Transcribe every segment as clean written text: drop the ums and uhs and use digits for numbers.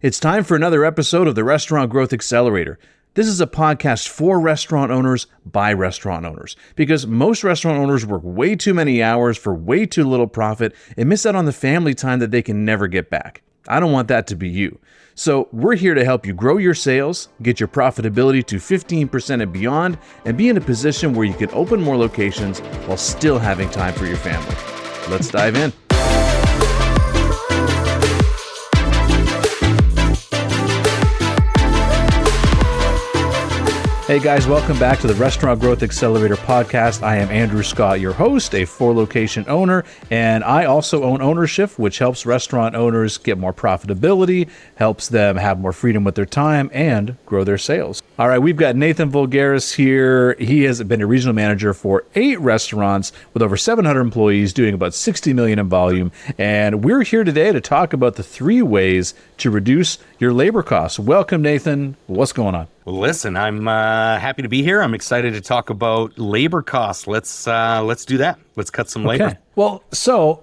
It's time for another episode of the Restaurant Growth Accelerator. This is a podcast for restaurant owners by restaurant owners, because most restaurant owners work way too many hours for way too little profit and miss out on the family time that they can never get back. I don't want that to be you. So we're here to help you grow your sales, get your profitability to 15% and beyond, and be in a position where you can open more locations while still having time for your family. Let's dive in. Hey guys, welcome back to the Restaurant Growth Accelerator podcast. I am Andrew Scott, your host, a 4-location owner, and I also own OnwerShift, which helps restaurant owners get more profitability, helps them have more freedom with their time, and grow their sales. All right, we've got Nathan Voulgaris here. He has been a regional manager for 8 restaurants with over 700 employees, doing about $60 million in volume, and we're here today to talk about the 3 ways to reduce your labor costs. Welcome, Nathan. What's going on? Well, listen, I'm happy to be here. I'm excited to talk about labor costs. Let's do that. Let's cut some labor. Okay. Well, so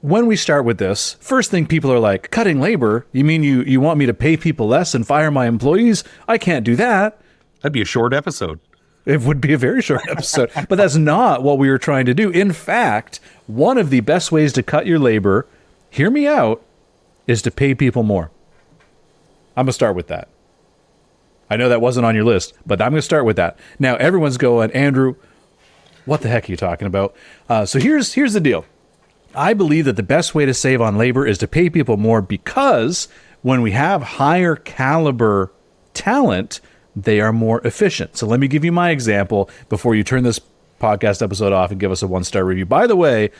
when we start with this, first thing people are like, cutting labor? You mean you want me to pay people less and fire my employees? I can't do that. That'd be a short episode. It would be a very short episode, but that's not what we were trying to do. In fact, one of the best ways to cut your labor, hear me out, is to pay people more. I'm going to start with that. I know that wasn't on your list, but I'm going to start with that. Now, everyone's going, Andrew, what the heck are you talking about? So here's the deal. I believe that the best way to save on labor is to pay people more, because when we have higher caliber talent, they are more efficient. So let me give you my example before you turn this podcast episode off and give us a 1-star review. By the way,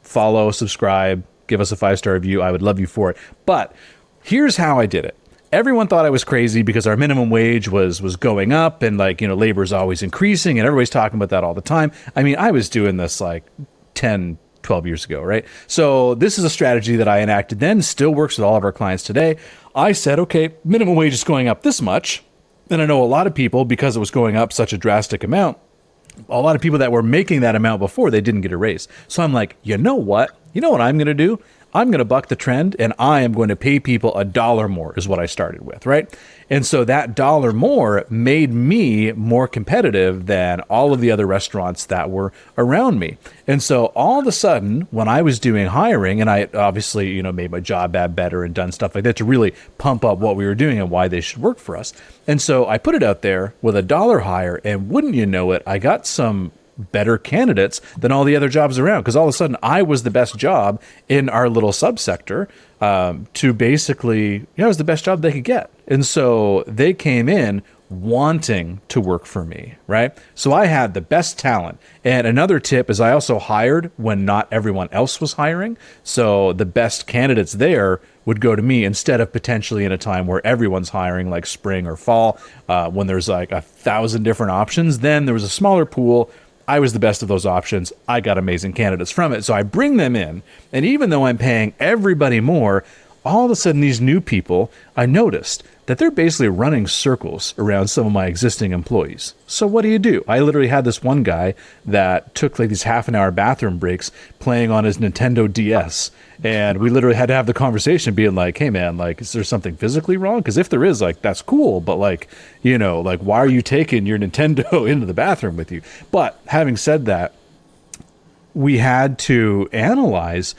follow, subscribe, give us a 5-star review. I would love you for it. But here's how I did it. Everyone thought I was crazy because our minimum wage was going up, and labor is always increasing, and everybody's talking about that all the time. I mean, I was doing this like 10, 12 years ago, right? So this is a strategy that I enacted then, still works with all of our clients today. I said, okay, minimum wage is going up this much. And I know a lot of people, because it was going up such a drastic amount, a lot of people that were making that amount before, they didn't get a raise. So I'm like, you know what? You know what I'm going to do? I'm going to buck the trend, and I am going to pay people $1 more is what I started with, right? And so that $1 more made me more competitive than all of the other restaurants that were around me. And so all of a sudden, when I was doing hiring, and I obviously, made my job ad better and done stuff like that to really pump up what we were doing and why they should work for us. And so I put it out there with $1 higher, and wouldn't you know it, I got some better candidates than all the other jobs around, because all of a sudden I was the best job in our little subsector, to basically, it was the best job they could get. And so they came in wanting to work for me, right? So I had the best talent. And another tip is I also hired when not everyone else was hiring. So the best candidates there would go to me instead of potentially in a time where everyone's hiring, like spring or fall, when there's like 1,000 different options. Then there was a smaller pool. I was the best of those options. I got amazing candidates from it. So I bring them in, and even though I'm paying everybody more, all of a sudden these new people, I noticed that they're basically running circles around some of my existing employees. So what do? I literally had this one guy that took like these half-an-hour bathroom breaks playing on his Nintendo DS. And we literally had to have the conversation being like, hey man, like, is there something physically wrong? Because if there is, like, that's cool. But like, why are you taking your Nintendo into the bathroom with you? But having said that, we had to analyze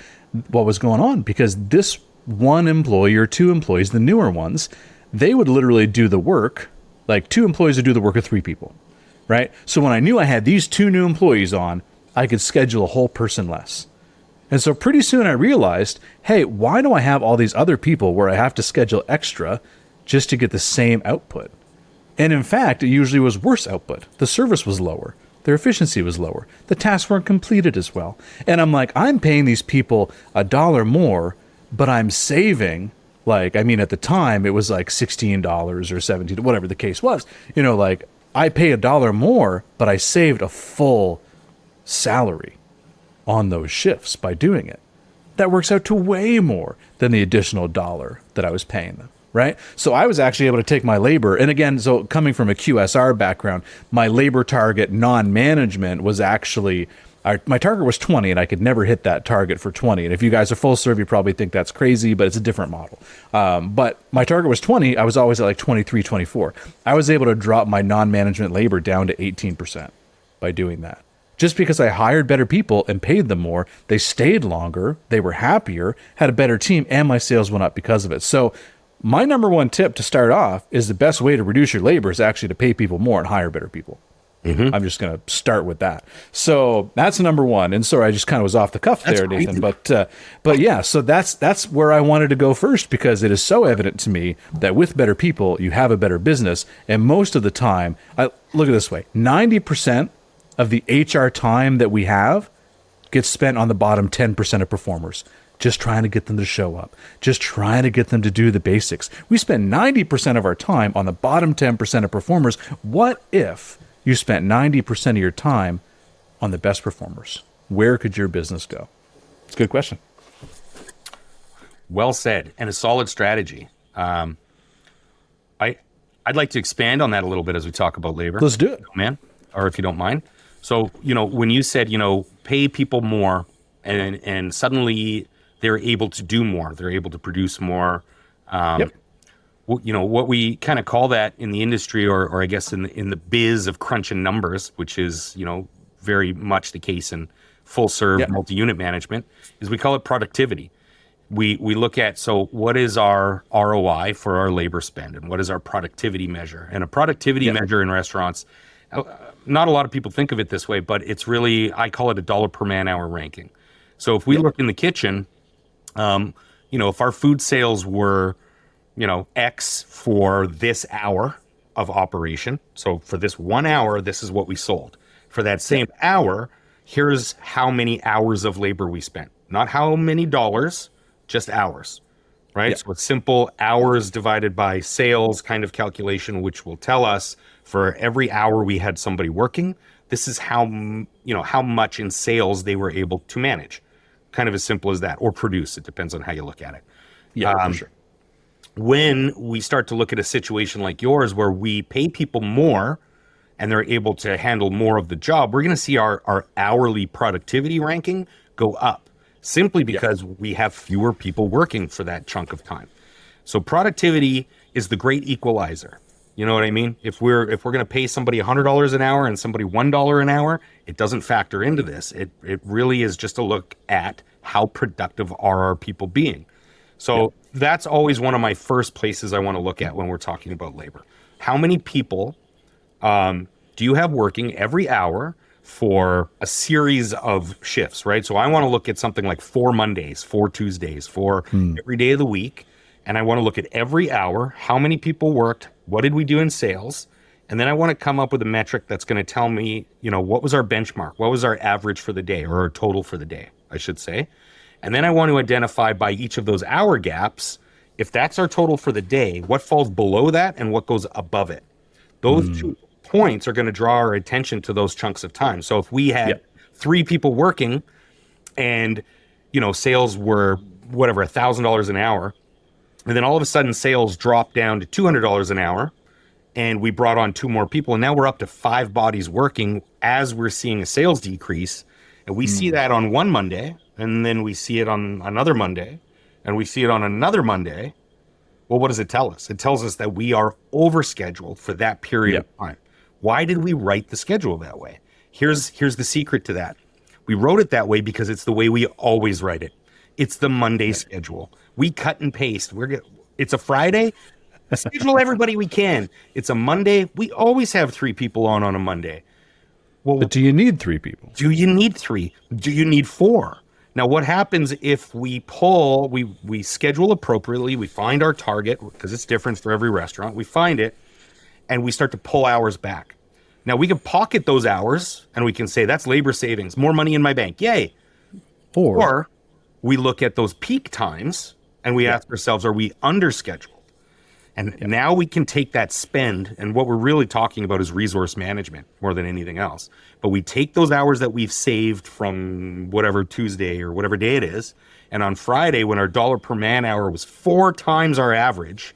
what was going on, because this one employee or 2 employees, the newer ones, they would literally do the work, like 2 employees would do the work of 3 people, right? So when I knew I had these 2 new employees on, I could schedule a whole person less. And so pretty soon I realized, hey, why do I have all these other people where I have to schedule extra just to get the same output? And in fact, it usually was worse output. The service was lower. Their efficiency was lower. The tasks weren't completed as well. And I'm like, I'm paying these people $1 more, but I'm saving, at the time it was like $16 or $17, whatever the case was. I pay $1 more, but I saved a full salary on those shifts by doing it. That works out to way more than the additional $1 that I was paying them, right? So I was actually able to take my labor, and again, so coming from a QSR background, my labor target non-management was actually My target was 20, and I could never hit that target for 20. And if you guys are full serve, you probably think that's crazy, but it's a different model. But my target was 20. I was always at like 23, 24. I was able to drop my non-management labor down to 18% by doing that. Just because I hired better people and paid them more, they stayed longer, they were happier, had a better team, and my sales went up because of it. So my number one tip to start off is the best way to reduce your labor is actually to pay people more and hire better people. I'm just going to start with that. So that's number one. And sorry, I just kind of was off the cuff there, Nathan. But yeah, so that's where I wanted to go first, because it is so evident to me that with better people, you have a better business. And most of the time, look at it this way, 90% of the HR time that we have gets spent on the bottom 10% of performers, just trying to get them to show up, just trying to get them to do the basics. We spend 90% of our time on the bottom 10% of performers. What if you spent 90% of your time on the best performers? Where could your business go? It's a good question. Well said, and a solid strategy. I'd like to expand on that a little bit as we talk about labor. Let's do it, man, or if you don't mind. So, when you said, pay people more and suddenly they're able to do more, they're able to produce more. What we kind of call that in the industry, or I guess in the biz of crunching numbers, which is, very much the case in full serve multi-unit management, is we call it productivity. We look at, so what is our ROI for our labor spend, and what is our productivity measure? And a productivity measure in restaurants, not a lot of people think of it this way, but it's really, I call it a dollar per man hour ranking. So if we look in the kitchen, if our food sales were, X for this hour of operation. So for this 1 hour, this is what we sold. For that same hour, here's how many hours of labor we spent. Not how many dollars, just hours, right? So it's simple hours divided by sales kind of calculation, which will tell us for every hour we had somebody working, this is how much in sales they were able to manage. Kind of as simple as that, or produce. It depends on how you look at it. Yeah, for sure. When we start to look at a situation like yours where we pay people more and they're able to handle more of the job, we're going to see our hourly productivity ranking go up, simply because we have fewer people working for that chunk of time. So productivity is the great equalizer. You know what I mean? If we're going to pay somebody $100 an hour and somebody $1 an hour, it doesn't factor into this. It really is just a look at how productive are our people being. So that's always one of my first places I want to look at when we're talking about labor. How many people do you have working every hour for a series of shifts, right? So I want to look at something like 4 Mondays, 4 Tuesdays, for every day of the week. And I want to look at every hour, how many people worked, what did we do in sales? And then I want to come up with a metric that's going to tell me, what was our benchmark? What was our average for the day, or our total for the day, I should say. And then I want to identify by each of those hour gaps, if that's our total for the day, what falls below that and what goes above it. Those 2 points are going to draw our attention to those chunks of time. So if we had 3 people working and, sales were whatever, $1,000 an hour, and then all of a sudden sales dropped down to $200 an hour, and we brought on 2 more people, and now we're up to 5 bodies working as we're seeing a sales decrease. And we see that on one Monday, and then we see it on another Monday, and we see it on another Monday. Well, what does it tell us? It tells us that we are overscheduled for that period of time. Why did we write the schedule that way? Here's the secret to that. We wrote it that way because it's the way we always write it. It's the Monday schedule. We cut and paste. It's a Friday. Schedule everybody we can. It's a Monday. We always have 3 people on a Monday. Well, but do you need 3 people? Do you need 3? Do you need 4? Now, what happens if we schedule appropriately, we find our target, because it's different for every restaurant, we find it, and we start to pull hours back. Now, we can pocket those hours, and we can say, that's labor savings, more money in my bank, yay. Or we look at those peak times, and we ask ourselves, are we underscheduled? And now we can take that spend, and what we're really talking about is resource management more than anything else. But we take those hours that we've saved from whatever Tuesday or whatever day it is, and on Friday, when our dollar per man hour was 4 times our average,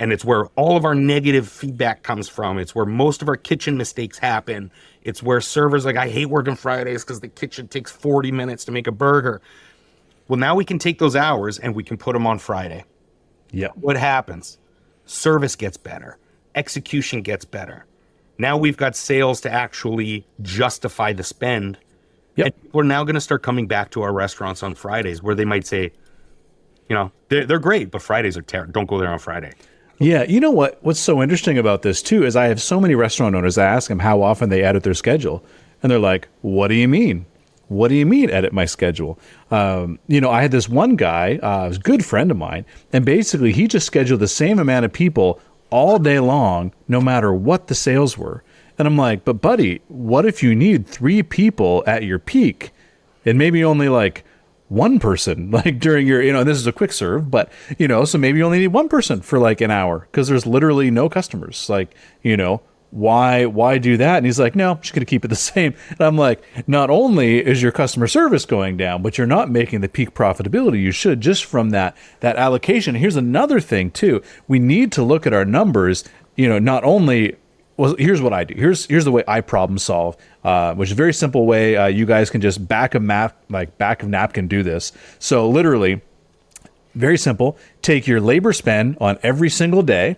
And it's where all of our negative feedback comes from. It's where most of our kitchen mistakes happen. It's where servers like, I hate working Fridays because the kitchen takes 40 minutes to make a burger. Well, now we can take those hours and we can put them on Friday. Yeah. What happens? Service gets better. Execution gets better. Now we've got sales to actually justify the spend. Yep. And people are now going to start coming back to our restaurants on Fridays where they might say, you know, they're great, but Fridays are terrible. Don't go there on Friday. Yeah, you know what's so interesting about this too is I have so many restaurant owners. I ask them how often they edit their schedule, and they're like, "What do you mean? What do you mean edit my schedule?" I had this one guy, a good friend of mine, and basically he just scheduled the same amount of people all day long, no matter what the sales were. And I'm like, "But buddy, what if you need 3 people at your peak, and maybe only like one person like during your, this is a quick serve, but so maybe you only need one person for like an hour because there's literally no customers. Like, why do that?" And he's like, "No, I'm just going to keep it the same." And I'm like, not only is your customer service going down, but you're not making the peak profitability you should just from that allocation. Here's another thing too. We need to look at our numbers, not only. Well, here's what I do. Here's the way I problem solve, which is a very simple way. You guys can just back of napkin do this. So literally, very simple. Take your labor spend on every single day,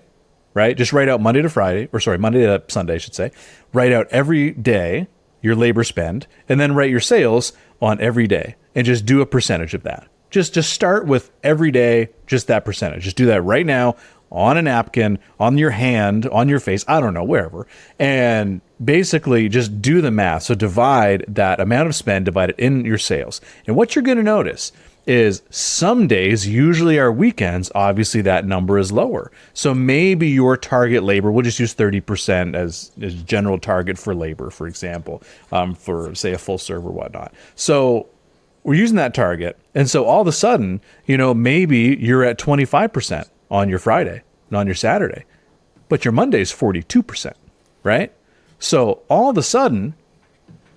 right? Just write out Monday to Sunday, I should say. Write out every day your labor spend, and then write your sales on every day, and just do a percentage of that. Just start with every day, just that percentage. Just do that right now. On a napkin, on your hand, on your face, I don't know, wherever. And basically just do the math. So divide that amount of spend, divide it in your sales. And what you're going to notice is some days, usually our weekends, obviously that number is lower. So maybe your target labor, we'll just use 30% as general target for labor, for example, for say a full serve or whatnot. So we're using that target. And so all of a sudden, maybe you're at 25%. On your Friday and on your Saturday, but your Monday is 42%, right? So all of a sudden,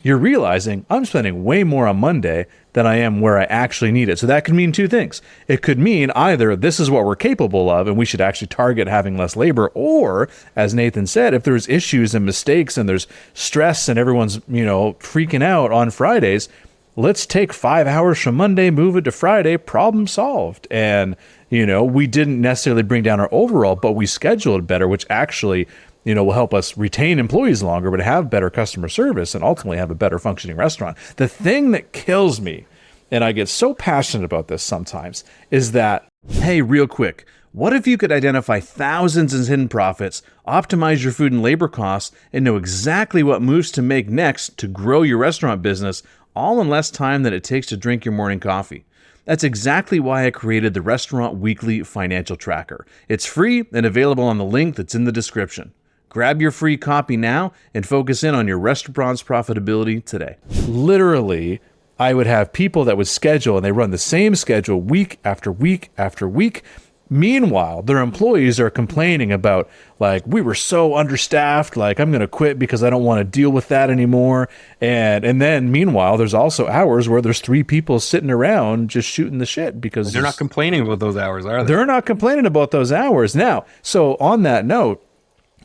you're realizing I'm spending way more on Monday than I am where I actually need it. So that could mean 2 things. It could mean either this is what we're capable of and we should actually target having less labor, or as Nathan said, if there's issues and mistakes and there's stress and everyone's, freaking out on Fridays, let's take 5 hours from Monday, move it to Friday, problem solved. And we didn't necessarily bring down our overall, but we scheduled better, which actually, will help us retain employees longer, but have better customer service and ultimately have a better functioning restaurant. The thing that kills me, and I get so passionate about this sometimes, is that, hey, real quick, what if you could identify thousands in hidden profits, optimize your food and labor costs, and know exactly what moves to make next to grow your restaurant business, all in less time than it takes to drink your morning coffee? That's exactly why I created the Restaurant Weekly Financial Tracker. It's free and available on the link that's in the description. Grab your free copy now and focus in on your restaurant's profitability today. Literally, I would have people that would schedule, and they run the same schedule week after week after week. Meanwhile, their employees are complaining about, like, we were so understaffed, like, I'm going to quit because I don't want to deal with that anymore. And then, meanwhile, there's also hours where there's 3 people sitting around just shooting the shit because they're not complaining about those hours, are they? They're not complaining about those hours. Now, so on that note,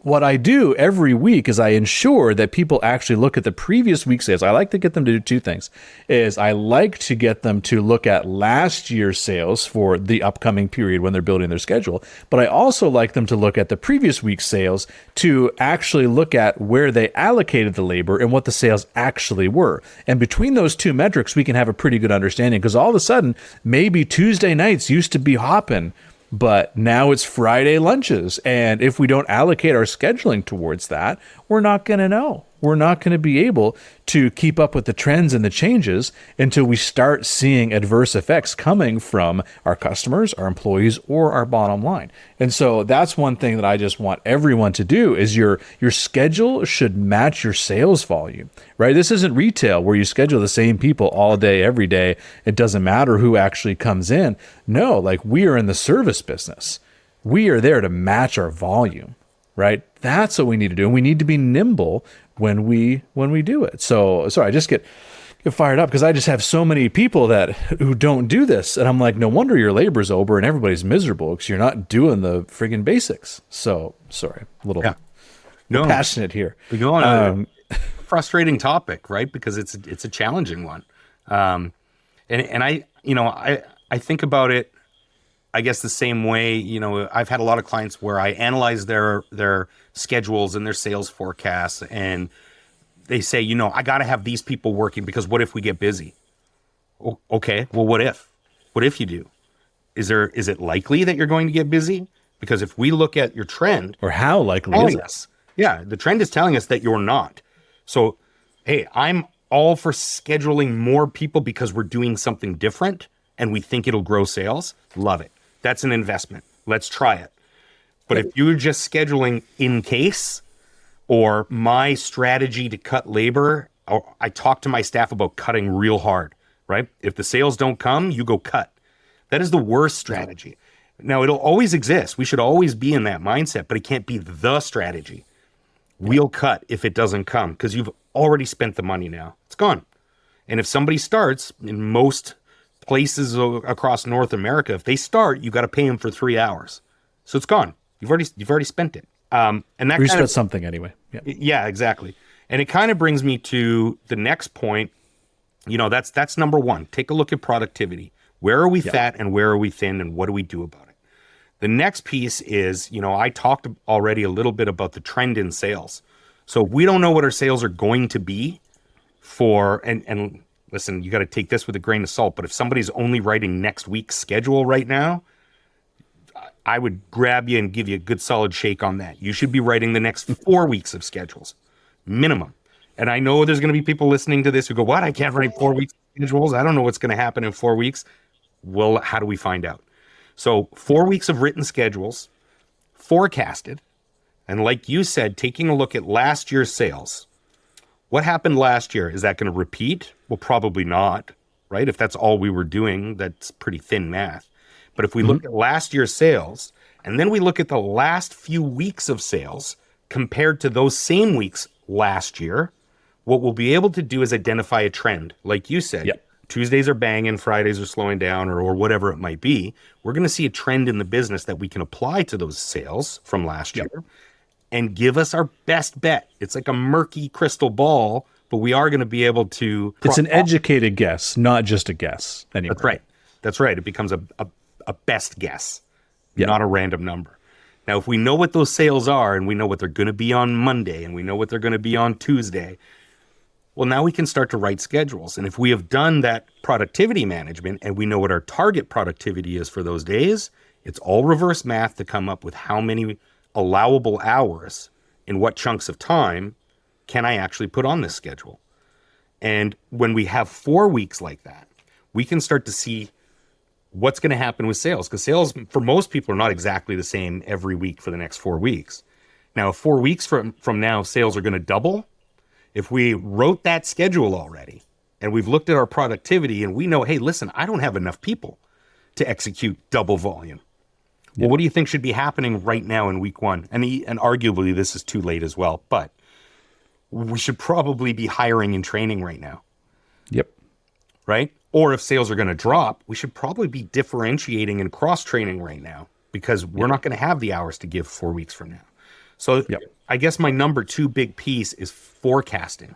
what I do every week is I ensure that people actually look at the previous week's sales. I like to get them to do 2 things. Is I like to get them to look at last year's sales for the upcoming period when they're building their schedule. But I also like them to look at the previous week's sales to actually look at where they allocated the labor and what the sales actually were. And between those 2 metrics, we can have a pretty good understanding, because all of a sudden, maybe Tuesday nights used to be hopping, but now it's Friday lunches. And if we don't allocate our scheduling towards that, we're not going to know. We're not going to be able to keep up with the trends and the changes until we start seeing adverse effects coming from our customers, our employees, or our bottom line. And so that's one thing that I just want everyone to do is your schedule should match your sales volume, right? This isn't retail where you schedule the same people all day, every day. It doesn't matter who actually comes in. No, like, we are in the service business. We are there to match our volume, right? That's what we need to do. And we need to be nimble when we do it. So sorry, I just get get fired up because I just have so many people who don't do this. And I'm like, no wonder your labor's over and everybody's miserable because you're not doing the friggin' basics. So sorry, a little passionate here. We go on a frustrating topic, right? Because it's a challenging one. And I think about it, I guess the same way, I've had a lot of clients where I analyze their schedules and their sales forecasts, and they say, I got to have these people working because what if we get busy? Okay, well, what if you do? Is it likely that you're going to get busy? Because if we look at your trend, or how likely is it? Yeah, the trend is telling us that you're not. So, hey, I'm all for scheduling more people because we're doing something different and we think it'll grow sales. Love it. That's an investment. Let's try it. But if you're just scheduling in case, or my strategy to cut labor, or I talk to my staff about cutting real hard, right? If the sales don't come, you go cut. That is the worst strategy. Now, it'll always exist. We should always be in that mindset, but it can't be the strategy. We'll cut if it doesn't come because you've already spent the money now. It's gone. And if somebody starts, in most places across North America, if they start, you got to pay them for 3 hours. So it's gone. You've already spent it. And that we spent something anyway. Yeah, exactly. And it kind of brings me to the next point. That's number one. Take a look at productivity. Where are we fat and where are we thin, and what do we do about it? The next piece is, I talked already a little bit about the trend in sales. So we don't know what our sales are going to be and listen, you got to take this with a grain of salt, but if somebody's only writing next week's schedule right now, I would grab you and give you a good solid shake on that. You should be writing the next 4 weeks of schedules, minimum. And I know there's going to be people listening to this who go, what? I can't write 4 weeks of schedules. I don't know what's going to happen in 4 weeks. Well, how do we find out? So 4 weeks of written schedules, forecasted. And like you said, taking a look at last year's sales. What happened last year? Is that going to repeat? Well, probably not, right? If that's all we were doing, that's pretty thin math. But if we look at last year's sales, and then we look at the last few weeks of sales compared to those same weeks last year, what we'll be able to do is identify a trend. Like you said, Tuesdays are banging, Fridays are slowing down, or whatever it might be. We're going to see a trend in the business that we can apply to those sales from last year and give us our best bet. It's like a murky crystal ball, but we are going to be able to... It's an educated guess, not just a guess. Anyway. That's right. It becomes a best guess, not a random number. Now, if we know what those sales are and we know what they're going to be on Monday and we know what they're going to be on Tuesday, well, now we can start to write schedules. And if we have done that productivity management and we know what our target productivity is for those days, it's all reverse math to come up with how many allowable hours in what chunks of time can I actually put on this schedule. And when we have 4 weeks like that, we can start to see what's going to happen with sales, because sales for most people are not exactly the same every week for the next 4 weeks. Now, if 4 weeks from now, sales are going to double. If we wrote that schedule already and we've looked at our productivity and we know, hey, listen, I don't have enough people to execute double volume. Well, what do you think should be happening right now in week one? And arguably this is too late as well, but we should probably be hiring and training right now. Right? Or if sales are going to drop, we should probably be differentiating and cross-training right now because we're not going to have the hours to give 4 weeks from now. So I guess my number 2 big piece is forecasting,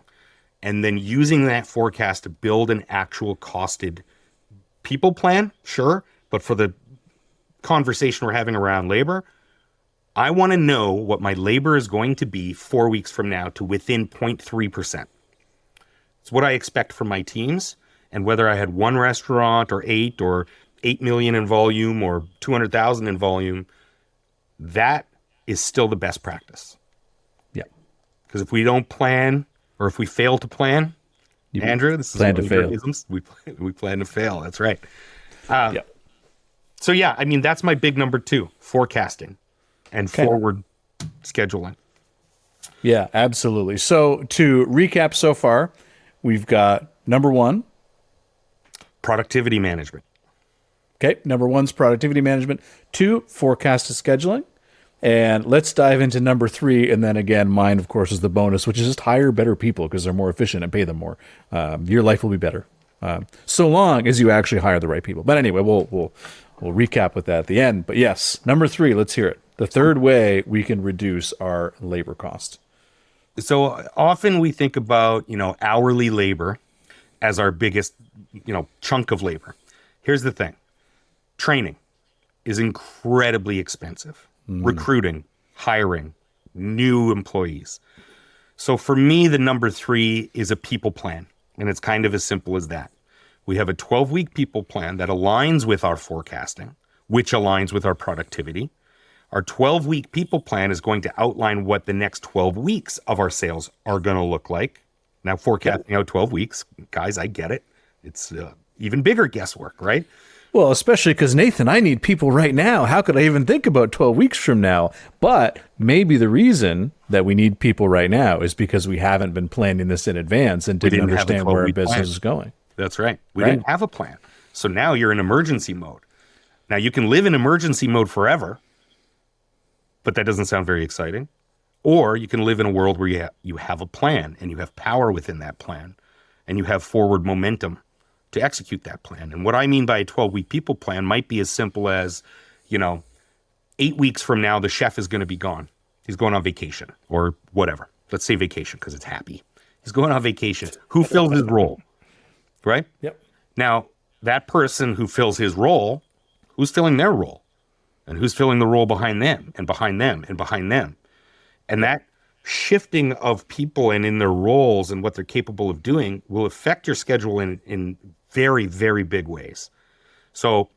and then using that forecast to build an actual costed people plan. Sure. But for the conversation we're having around labor, I want to know what my labor is going to be 4 weeks from now to within 0.3%. It's what I expect from my teams. And whether I had 1 restaurant or 8 million in volume or 200,000 in volume, that is still the best practice. Because if we don't plan, or if we fail to plan, Andrew, this is plan to fail. We plan to fail. That's right. So I mean, that's my big number 2, forecasting and forward scheduling. Yeah, absolutely. So to recap so far, we've got number 1, productivity management. Okay, number 1's productivity management. 2, forecasted scheduling. And let's dive into number 3. And then again, mine, of course, is the bonus, which is just hire better people because they're more efficient and pay them more. Your life will be better. So long as you actually hire the right people. But anyway, we'll recap with that at the end. But yes, number 3, let's hear it. The third way we can reduce our labor cost. So often we think about, hourly labor as our biggest, chunk of labor. Here's the thing. Training is incredibly expensive. Recruiting, hiring, new employees. So for me, the number 3 is a people plan. And it's kind of as simple as that. We have a 12-week people plan that aligns with our forecasting, which aligns with our productivity. Our 12-week people plan is going to outline what the next 12 weeks of our sales are going to look like. Now, forecasting out 12 weeks, guys, I get it. It's even bigger guesswork, right? Well, especially because, Nathan, I need people right now. How could I even think about 12 weeks from now? But maybe the reason that we need people right now is because we haven't been planning this in advance and didn't understand where our business is going. That's right. We didn't have a plan. So now you're in emergency mode. Now you can live in emergency mode forever, but that doesn't sound very exciting. Or you can live in a world where you have a plan and you have power within that plan and you have forward momentum to execute that plan. And what I mean by a 12-week people plan might be as simple as, 8 weeks from now, the chef is going to be gone. He's going on vacation or whatever. Let's say vacation because it's happy. He's going on vacation. Who fills his role? Right? Yep. Now, that person who fills his role, who's filling their role? And who's filling the role behind them and behind them and behind them? And that shifting of people and in their roles and what they're capable of doing will affect your schedule in very, very big ways. So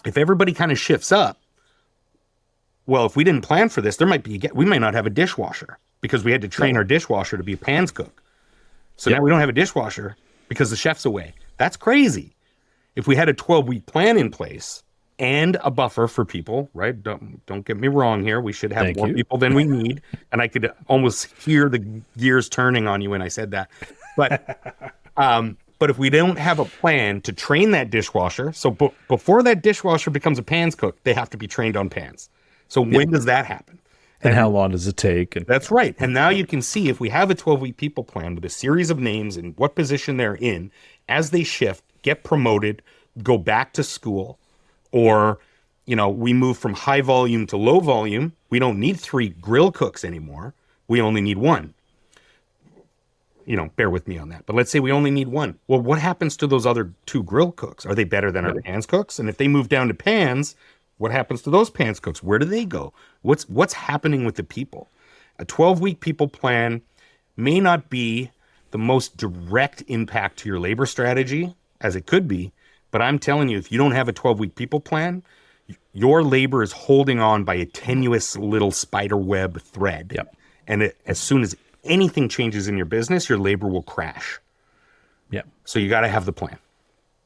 if everybody kind of shifts up, well, if we didn't plan for this, we might not have a dishwasher because we had to train our dishwasher to be a pans cook. So now we don't have a dishwasher because the chef's away. That's crazy. If we had a 12-week plan in place and a buffer for people, right? Don't get me wrong here. We should have more people than we need. And I could almost hear the gears turning on you when I said that. But if we don't have a plan to train that dishwasher, so before that dishwasher becomes a pans cook, they have to be trained on pans. So when does that happen? And how long does it take? That's right. And now you can see if we have a 12-week people plan with a series of names and what position they're in, as they shift, get promoted, go back to school, or, we move from high volume to low volume. We don't need 3 grill cooks anymore. We only need 1. Bear with me on that. But let's say we only need 1. Well, what happens to those other 2 grill cooks? Are they better than our pans cooks? And if they move down to pans, what happens to those pans cooks? Where do they go? What's happening with the people? A 12-week people plan may not be the most direct impact to your labor strategy as it could be, but I'm telling you, if you don't have a 12-week people plan, your labor is holding on by a tenuous little spider web thread. Yep. And as soon as anything changes in your business, your labor will crash. Yeah. So you got to have the plan.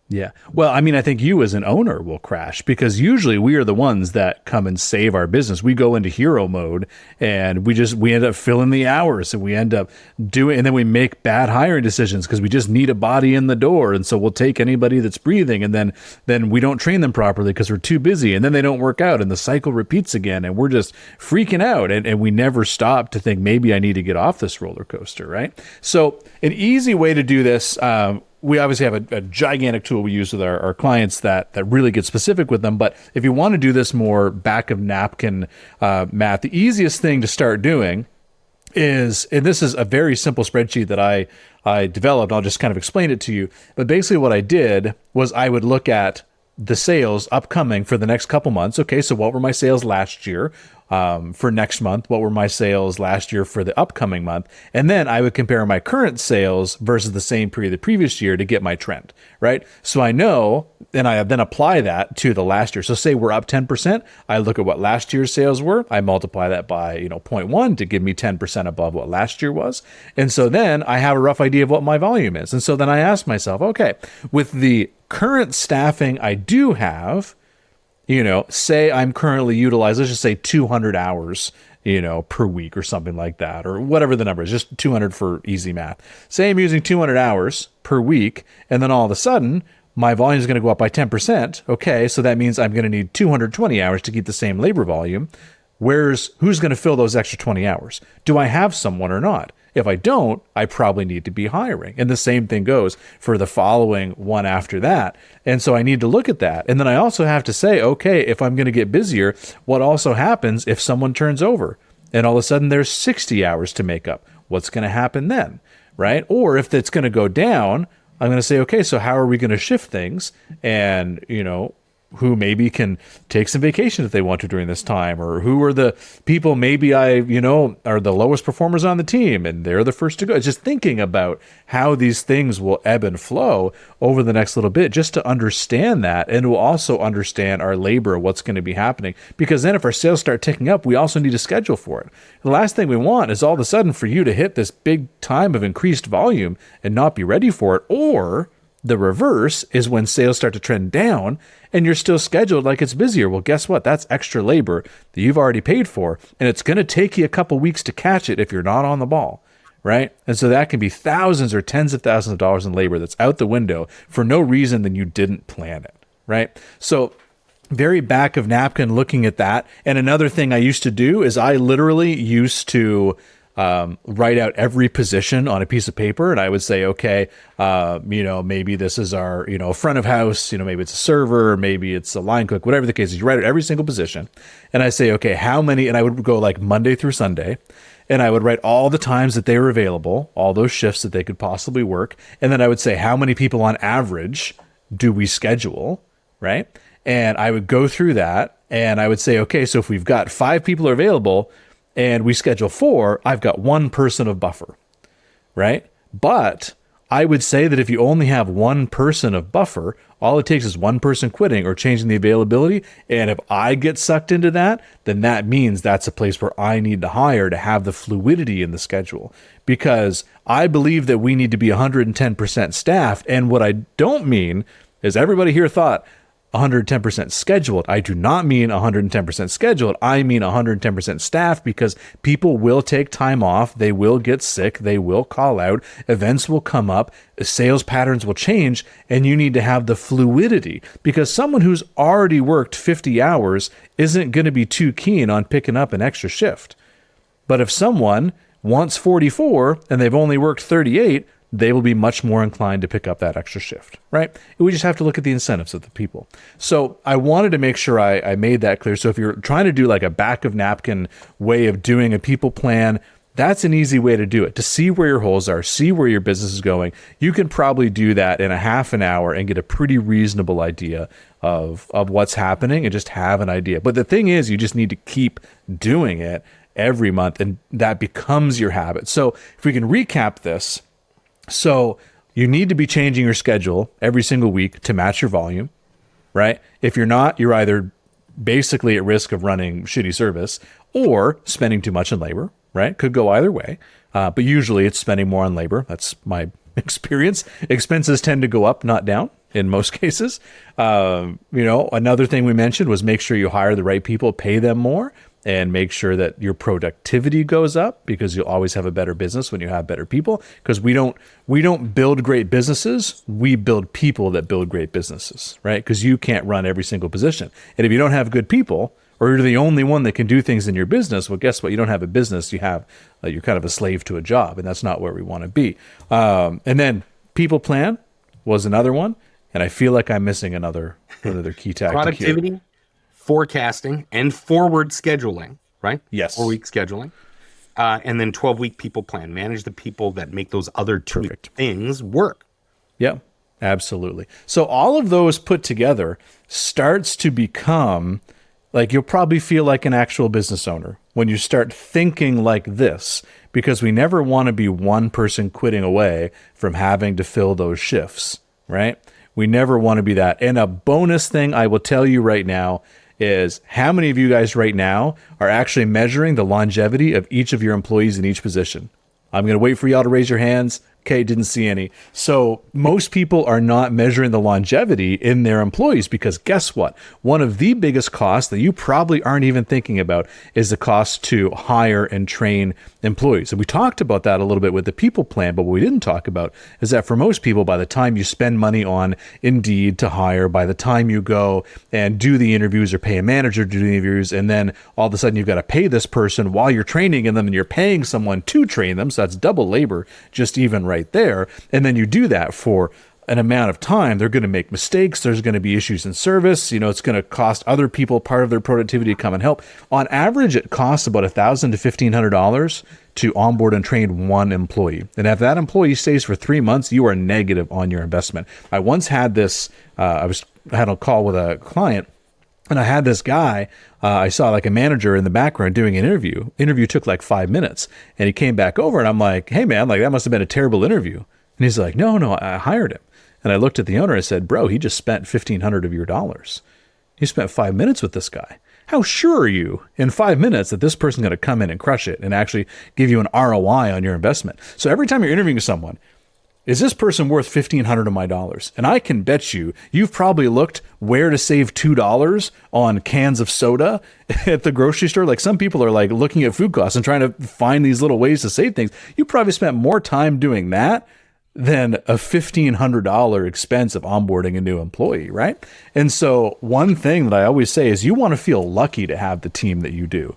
Yeah. Well, I think you as an owner will crash because usually we are the ones that come and save our business. We go into hero mode and we end up filling the hours and we end up doing, and then we make bad hiring decisions because we just need a body in the door. And so we'll take anybody that's breathing and then we don't train them properly because we're too busy and then they don't work out and the cycle repeats again and we're just freaking out and we never stop to think maybe I need to get off this roller coaster, right? So an easy way to do this, we obviously have a gigantic tool we use with our clients that really gets specific with them. But if you want to do this more back of napkin math, the easiest thing to start doing is, and this is a very simple spreadsheet that I developed. I'll just kind of explain it to you. But basically what I did was I would look at the sales upcoming for the next couple months. Okay, so what were my sales last year? For next month, what were my sales last year for the upcoming month? And then I would compare my current sales versus the same period the previous year to get my trend, right? So I know, and I then apply that to the last year. So say we're up 10%, I look at what last year's sales were, I multiply that by 0.1 to give me 10% above what last year was. And so then I have a rough idea of what my volume is. And so then I ask myself, okay, with the current staffing I do have, say I'm currently utilized, let's just say 200 hours, per week or something like that, or whatever the number is, just 200 for easy math. Say I'm using 200 hours per week, and then all of a sudden, my volume is going to go up by 10%. Okay, so that means I'm going to need 220 hours to keep the same labor volume. who's going to fill those extra 20 hours? Do I have someone or not? If I don't, I probably need to be hiring. And the same thing goes for the following one after that. And so I need to look at that. And then I also have to say, okay, if I'm going to get busier, what also happens if someone turns over and all of a sudden there's 60 hours to make up? What's going to happen then, right? Or if it's going to go down, I'm going to say, okay, so how are we going to shift things? And, who maybe can take some vacation if they want to during this time, or who are the people maybe are the lowest performers on the team and they're the first to go. It's just thinking about how these things will ebb and flow over the next little bit, just to understand that, and we'll also understand our labor, what's going to be happening, because then if our sales start ticking up, we also need to schedule for it. The last thing we want is all of a sudden for you to hit this big time of increased volume and not be ready for it, or the reverse is when sales start to trend down and you're still scheduled like it's busier. Well, guess what? That's extra labor that you've already paid for, and it's going to take you a couple weeks to catch it if you're not on the ball, right? And so that can be thousands or tens of thousands of dollars in labor that's out the window for no reason than you didn't plan it, right? So very back of napkin looking at that. And another thing I used to do is I literally used to write out every position on a piece of paper. And I would say, okay, maybe this is our, front of house, maybe it's a server, maybe it's a line cook, whatever the case is. You write out every single position. And I say, okay, how many, and I would go like Monday through Sunday, and I would write all the times that they were available, all those shifts that they could possibly work. And then I would say, how many people on average do we schedule, right? And I would go through that and I would say, okay, so if we've got 5 people are available, and we schedule 4, I've got 1 person of buffer, right? But I would say that if you only have 1 person of buffer, all it takes is 1 person quitting or changing the availability. And if I get sucked into that, then that means that's a place where I need to hire to have the fluidity in the schedule, because I believe that we need to be 110% staffed. And what I don't mean is everybody here thought 110% scheduled. I do not mean 110% scheduled. I mean 110% staffed, because people will take time off. They will get sick. They will call out. Events will come up. Sales patterns will change. And you need to have the fluidity, because someone who's already worked 50 hours isn't going to be too keen on picking up an extra shift. But if someone wants 44 and they've only worked 38, they will be much more inclined to pick up that extra shift, right? We just have to look at the incentives of the people. So I wanted to make sure I made that clear. So if you're trying to do like a back of napkin way of doing a people plan, that's an easy way to do it, to see where your holes are, see where your business is going. You can probably do that in a half an hour and get a pretty reasonable idea of what's happening and just have an idea. But the thing is, you just need to keep doing it every month, and that becomes your habit. So if we can recap this, so you need to be changing your schedule every single week to match your volume, right? If you're not, you're either basically at risk of running shitty service or spending too much on labor, right? Could go either way. But usually it's spending more on labor. That's my experience. Expenses tend to go up, not down in most cases. Another thing we mentioned was make sure you hire the right people, pay them more, and make sure that your productivity goes up, because you'll always have a better business when you have better people. Because we don't build great businesses, we build people that build great businesses, right? Because you can't run every single position. And if you don't have good people, or you're the only one that can do things in your business, well, guess what? You don't have a business. You're kind of a slave to a job, and that's not where we want to be. And then people plan was another one, and I feel like I'm missing another key tactic. Productivity, here. Forecasting, and forward scheduling, right? Yes. 4-week scheduling. And then 12-week people plan. Manage the people that make those other 2 things work. Yeah, absolutely. So all of those put together starts to become like, you'll probably feel like an actual business owner when you start thinking like this, because we never want to be one person quitting away from having to fill those shifts, right? We never want to be that. And a bonus thing I will tell you right now is, how many of you guys right now are actually measuring the longevity of each of your employees in each position? I'm going to wait for y'all to raise your hands. Okay, didn't see any. So most people are not measuring the longevity in their employees because guess what? One of the biggest costs that you probably aren't even thinking about is the cost to hire and train employees. And we talked about that a little bit with the people plan, but what we didn't talk about is that for most people, by the time you spend money on Indeed to hire, by the time you go and do the interviews or pay a manager to do the interviews, and then all of a sudden you've got to pay this person while you're training them and you're paying someone to train them. So that's double labor, just even right there. And then you do that for an amount of time, they're going to make mistakes. There's going to be issues in service. It's going to cost other people part of their productivity to come and help. On average, it costs about $1,000 to $1,500 to onboard and train one employee. And if that employee stays for 3 months, you are negative on your investment. I once had this, I had a call with a client, and I had this guy, I saw like a manager in the background doing an interview. Interview took like 5 minutes, and he came back over, and I'm like, hey man, like that must have been a terrible interview. And he's like, no, I hired him. And I looked at the owner and said, bro, he just spent $1,500 of your dollars. You spent 5 minutes with this guy. How sure are you in 5 minutes that this person's going to come in and crush it and actually give you an ROI on your investment? So every time you're interviewing someone, is this person worth $1,500 of my dollars? And I can bet you've probably looked where to save $2 on cans of soda at the grocery store. Like some people are like looking at food costs and trying to find these little ways to save things. You probably spent more time doing that than a $1,500 expense of onboarding a new employee, right? And so one thing that I always say is you want to feel lucky to have the team that you do,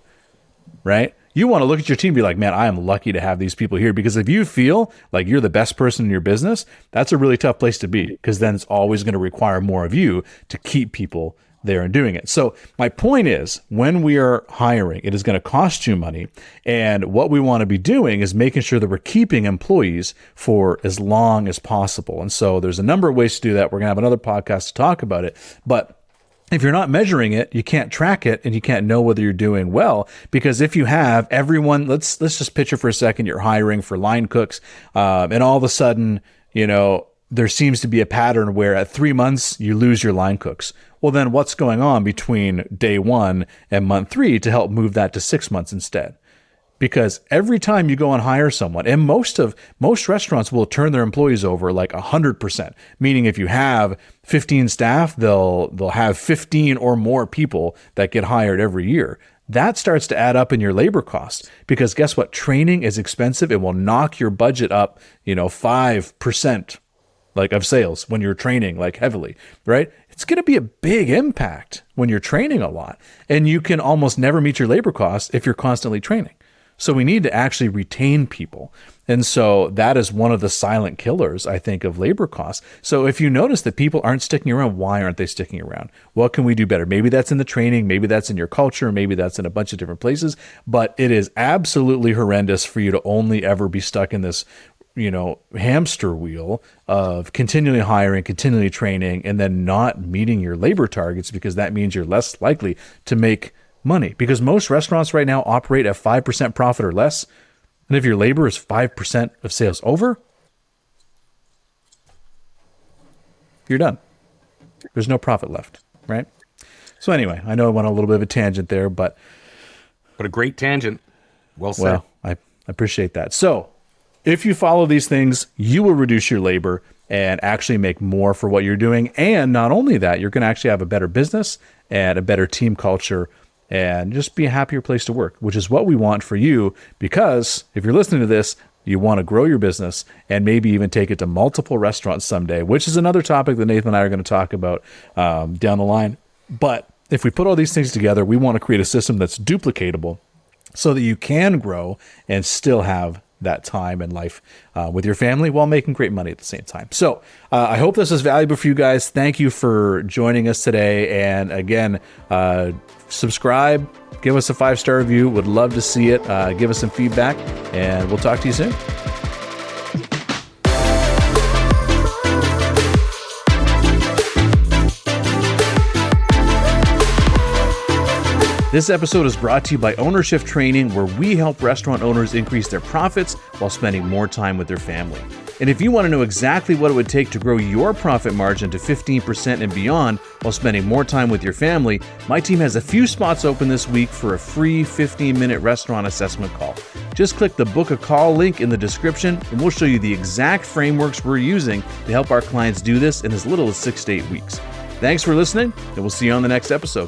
right? You want to look at your team and be like, man, I am lucky to have these people here. Because if you feel like you're the best person in your business, that's a really tough place to be, because then it's always going to require more of you to keep people there and doing it. So my point is, when we are hiring, it is going to cost you money. And what we want to be doing is making sure that we're keeping employees for as long as possible. And so there's a number of ways to do that. We're going to have another podcast to talk about it. But if you're not measuring it, you can't track it, and you can't know whether you're doing well. Because if you have everyone, let's just picture for a second, you're hiring for line cooks, and all of a sudden, there seems to be a pattern where at 3 months you lose your line cooks. Well, then what's going on between day 1 and month 3 to help move that to 6 months instead? Because every time you go and hire someone, and most restaurants will turn their employees over like 100%, meaning if you have 15 staff, they'll have 15 or more people that get hired every year. That starts to add up in your labor costs, because guess what? Training is expensive. It will knock your budget up, 5%. Like of sales when you're training like heavily, right? It's going to be a big impact when you're training a lot, and you can almost never meet your labor costs if you're constantly training. So we need to actually retain people. And so that is one of the silent killers, I think, of labor costs. So if you notice that people aren't sticking around, why aren't they sticking around? What can we do better? Maybe that's in the training, maybe that's in your culture, maybe that's in a bunch of different places, but it is absolutely horrendous for you to only ever be stuck in this hamster wheel of continually hiring, continually training, and then not meeting your labor targets, because that means you're less likely to make money. Because most restaurants right now operate at 5% profit or less. And if your labor is 5% of sales over, you're done. There's no profit left, right? So anyway, I know I went on a little bit of a tangent there, but a great tangent. Well said. Well, I appreciate that. So if you follow these things, you will reduce your labor and actually make more for what you're doing. And not only that, you're going to actually have a better business and a better team culture and just be a happier place to work, which is what we want for you. Because if you're listening to this, you want to grow your business and maybe even take it to multiple restaurants someday, which is another topic that Nathan and I are going to talk about down the line. But if we put all these things together, we want to create a system that's duplicatable so that you can grow and still have that time and life with your family while making great money at the same time. So I hope this is valuable for you guys. Thank you for joining us today. And again, subscribe, give us a 5-star review. Would love to see it. Give us some feedback, and we'll talk to you soon. This episode is brought to you by OnwerShift Training, where we help restaurant owners increase their profits while spending more time with their family. And if you want to know exactly what it would take to grow your profit margin to 15% and beyond while spending more time with your family, my team has a few spots open this week for a free 15-minute restaurant assessment call. Just click the book a call link in the description and we'll show you the exact frameworks we're using to help our clients do this in as little as 6 to 8 weeks. Thanks for listening, and we'll see you on the next episode.